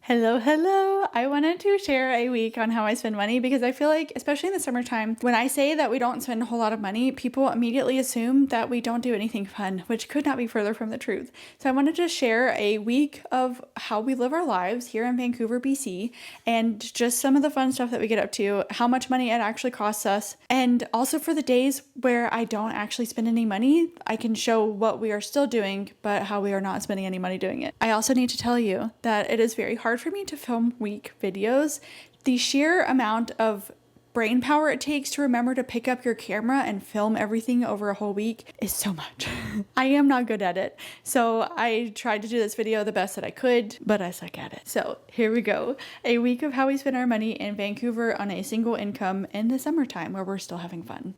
Hello, hello. I wanted to share a week on how I spend money because I feel like, especially in the summertime, when I say that we don't spend a whole lot of money, people immediately assume that we don't do anything fun, which could not be further from the truth. So I wanted to share a week of how we live our lives here in Vancouver, BC, and just some of the fun stuff that we get up to, how much money it actually costs us, and also for the days where I don't actually spend any money, I can show what we are still doing, but how we are not spending any money doing it. I also need to tell you that it is very hard for me to film week videos. The sheer amount of brain power it takes to remember to pick up your camera and film everything over a whole week is so much. I am not good at it. So I tried to do this video the best that I could, but I suck at it. So here we go. A week of how we spend our money in Vancouver on a single income in the summertime where we're still having fun.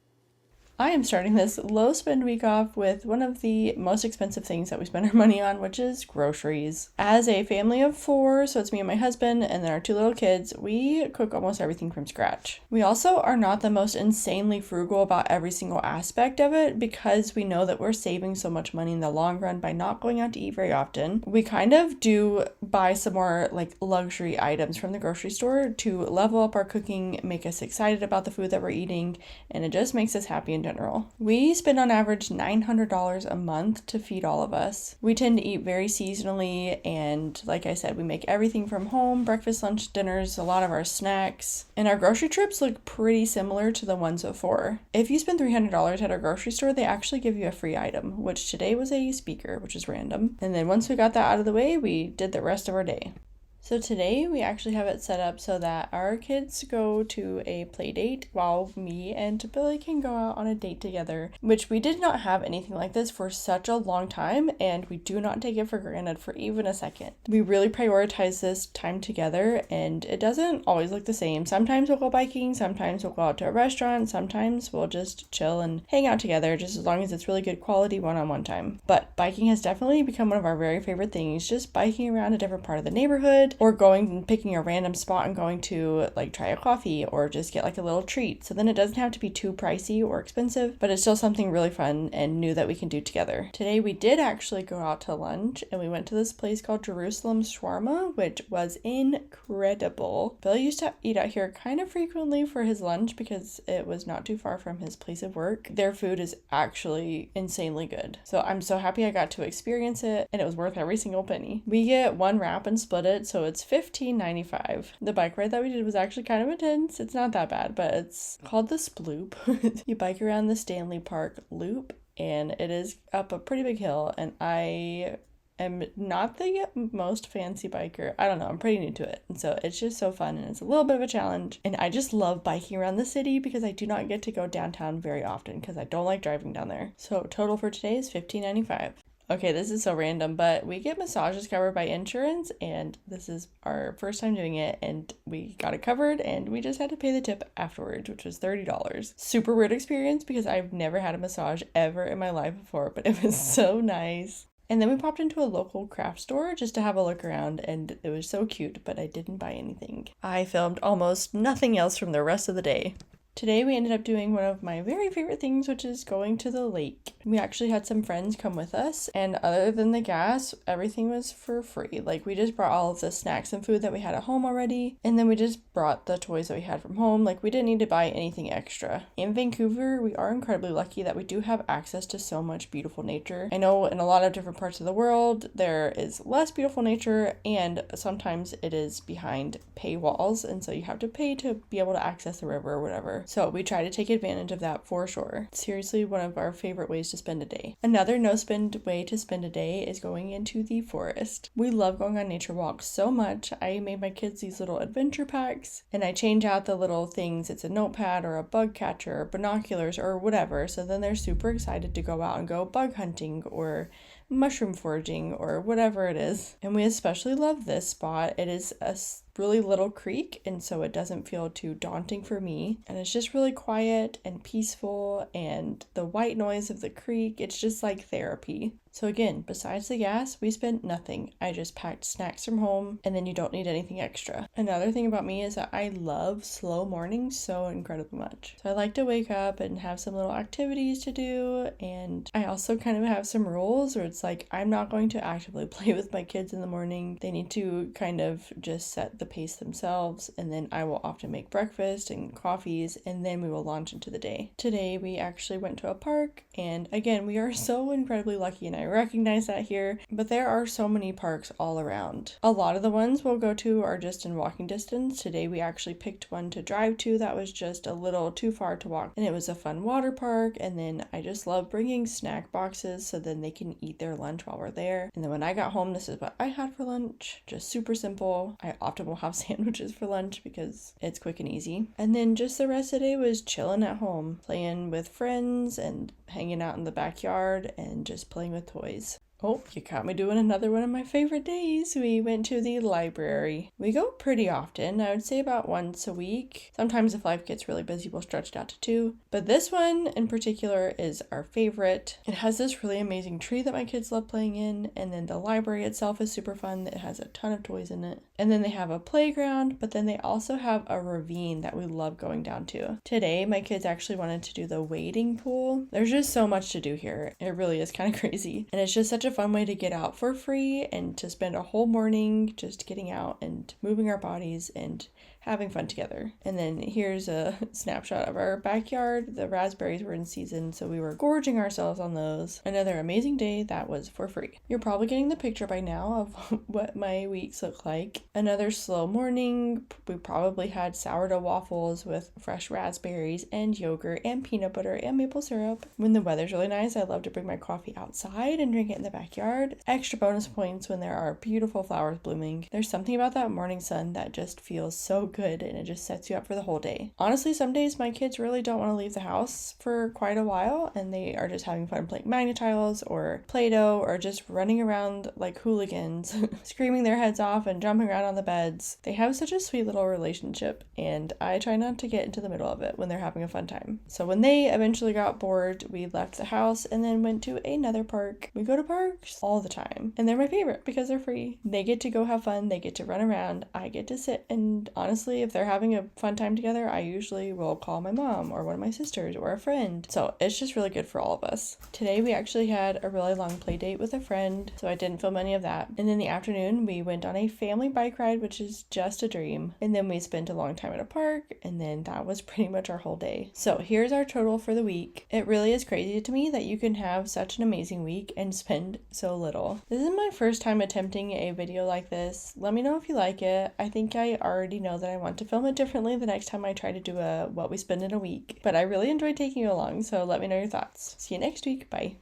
I am starting this low spend week off with one of the most expensive things that we spend our money on, which is groceries. As a family of 4, so it's me and my husband and then our 2 little kids, we cook almost everything from scratch. We also are not the most insanely frugal about every single aspect of it because we know that we're saving so much money in the long run by not going out to eat very often. We kind of do buy some more like luxury items from the grocery store to level up our cooking, make us excited about the food that we're eating, and it just makes us happy and general. We spend on average $900 a month to feed all of us. We tend to eat very seasonally, and like I said, we make everything from home, breakfast, lunch, dinners, a lot of our snacks, and our grocery trips look pretty similar to the ones before. If you spend $300 at our grocery store, they actually give you a free item, which today was a speaker, which is random. And then once we got that out of the way, we did the rest of our day. So today we actually have it set up so that our kids go to a play date while me and Billy can go out on a date together, which we did not have anything like this for such a long time, and we do not take it for granted for even a second. We really prioritize this time together, and it doesn't always look the same. Sometimes we'll go biking, sometimes we'll go out to a restaurant, sometimes we'll just chill and hang out together, just as long as it's really good quality one-on-one time. But biking has definitely become one of our very favorite things, just biking around a different part of the neighborhood, or going and picking a random spot and going to like try a coffee or just get like a little treat. So then it doesn't have to be too pricey or expensive, but it's still something really fun and new that we can do together. Today we did actually go out to lunch and we went to this place called Jerusalem Shawarma, which was incredible. Billy used to eat out here kind of frequently for his lunch because it was not too far from his place of work. Their food is actually insanely good. So I'm so happy I got to experience it, and it was worth every single penny. We get one wrap and split it, so it's $15.95. The bike ride that we did was actually kind of intense. It's not that bad, but it's called the Sploop. You bike around the Stanley Park Loop, and it is up a pretty big hill, and I am not the most fancy biker. I don't know, I'm pretty new to it, and so it's just so fun, and it's a little bit of a challenge, and I just love biking around the city because I do not get to go downtown very often because I don't like driving down there. So total for today is $15.95. Okay, this is so random, but we get massages covered by insurance, and this is our first time doing it, and we got it covered, and we just had to pay the tip afterwards, which was $30. Super weird experience because I've never had a massage ever in my life before, but it was so nice. And then we popped into a local craft store just to have a look around, and it was so cute, but I didn't buy anything. I filmed almost nothing else from the rest of the day. Today we ended up doing one of my very favorite things, which is going to the lake. We actually had some friends come with us, and other than the gas, everything was for free. Like, we just brought all of the snacks and food that we had at home already, and then we just brought the toys that we had from home. Like, we didn't need to buy anything extra. In Vancouver, we are incredibly lucky that we do have access to so much beautiful nature. I know in a lot of different parts of the world, there is less beautiful nature, and sometimes it is behind paywalls, and so you have to pay to be able to access the river or whatever. So we try to take advantage of that for sure. Seriously, one of our favorite ways to spend a day. Another no-spend way to spend a day is going into the forest. We love going on nature walks so much. I made my kids these little adventure packs, and I change out the little things. It's a notepad or a bug catcher or binoculars or whatever. So then they're super excited to go out and go bug hunting or mushroom foraging or whatever it is. And we especially love this spot. It is a really little creek, and so it doesn't feel too daunting for me. And it's just really quiet and peaceful, and the white noise of the creek, it's just like therapy. So again, besides the gas, we spent nothing. I just packed snacks from home, and then you don't need anything extra. Another thing about me is that I love slow mornings so incredibly much. So I like to wake up and have some little activities to do, and I also kind of have some rules where it's like I'm not going to actively play with my kids in the morning. They need to kind of just set the pace themselves, and then I will often make breakfast and coffees, and then we will launch into the day. Today we actually went to a park, and again, we are so incredibly lucky, and I recognize that here, but there are so many parks all around. A lot of the ones we'll go to are just in walking distance. Today we actually picked one to drive to that was just a little too far to walk, and it was a fun water park. And then I just love bringing snack boxes so then they can eat their lunch while we're there. And then when I got home, this is what I had for lunch, just super simple. I often will have sandwiches for lunch because it's quick and easy. And then just the rest of the day was chilling at home, playing with friends and hanging out in the backyard and just playing with toys. Oh, you caught me doing another one of my favorite days. We went to the library. We go pretty often. I would say about once a week. Sometimes if life gets really busy, we'll stretch it out to 2. But this one in particular is our favorite. It has this really amazing tree that my kids love playing in. And then the library itself is super fun. It has a ton of toys in it. And then they have a playground, but then they also have a ravine that we love going down to. Today, my kids actually wanted to do the wading pool. There's just so much to do here. It really is kind of crazy. And it's just such a fun way to get out for free and to spend a whole morning just getting out and moving our bodies and having fun together. And then here's a snapshot of our backyard. The raspberries were in season, so we were gorging ourselves on those. Another amazing day that was for free. You're probably getting the picture by now of what my weeks look like. Another slow morning. We probably had sourdough waffles with fresh raspberries and yogurt and peanut butter and maple syrup. When the weather's really nice, I love to bring my coffee outside and drink it in the backyard. Extra bonus points when there are beautiful flowers blooming. There's something about that morning sun that just feels so good, and it just sets you up for the whole day. Honestly, some days my kids really don't want to leave the house for quite a while, and they are just having fun playing Magna-Tiles or Play-Doh or just running around like hooligans, screaming their heads off and jumping around on the beds. They have such a sweet little relationship, and I try not to get into the middle of it when they're having a fun time. So when they eventually got bored, we left the house and then went to another park. We go to parks all the time, and they're my favorite because they're free. They get to go have fun, they get to run around, I get to sit, and honestly, if they're having a fun time together, I usually will call my mom or one of my sisters or a friend. So it's just really good for all of us. Today we actually had a really long play date with a friend, so I didn't film any of that. And in the afternoon, we went on a family bike ride, which is just a dream. And then we spent a long time at a park, and then that was pretty much our whole day. So here's our total for the week. It really is crazy to me that you can have such an amazing week and spend so little. This is my first time attempting a video like this. Let me know if you like it. I think I already know that I want to film it differently the next time I try to do a what we spend in a week. But I really enjoyed taking you along, so let me know your thoughts. See you next week. Bye.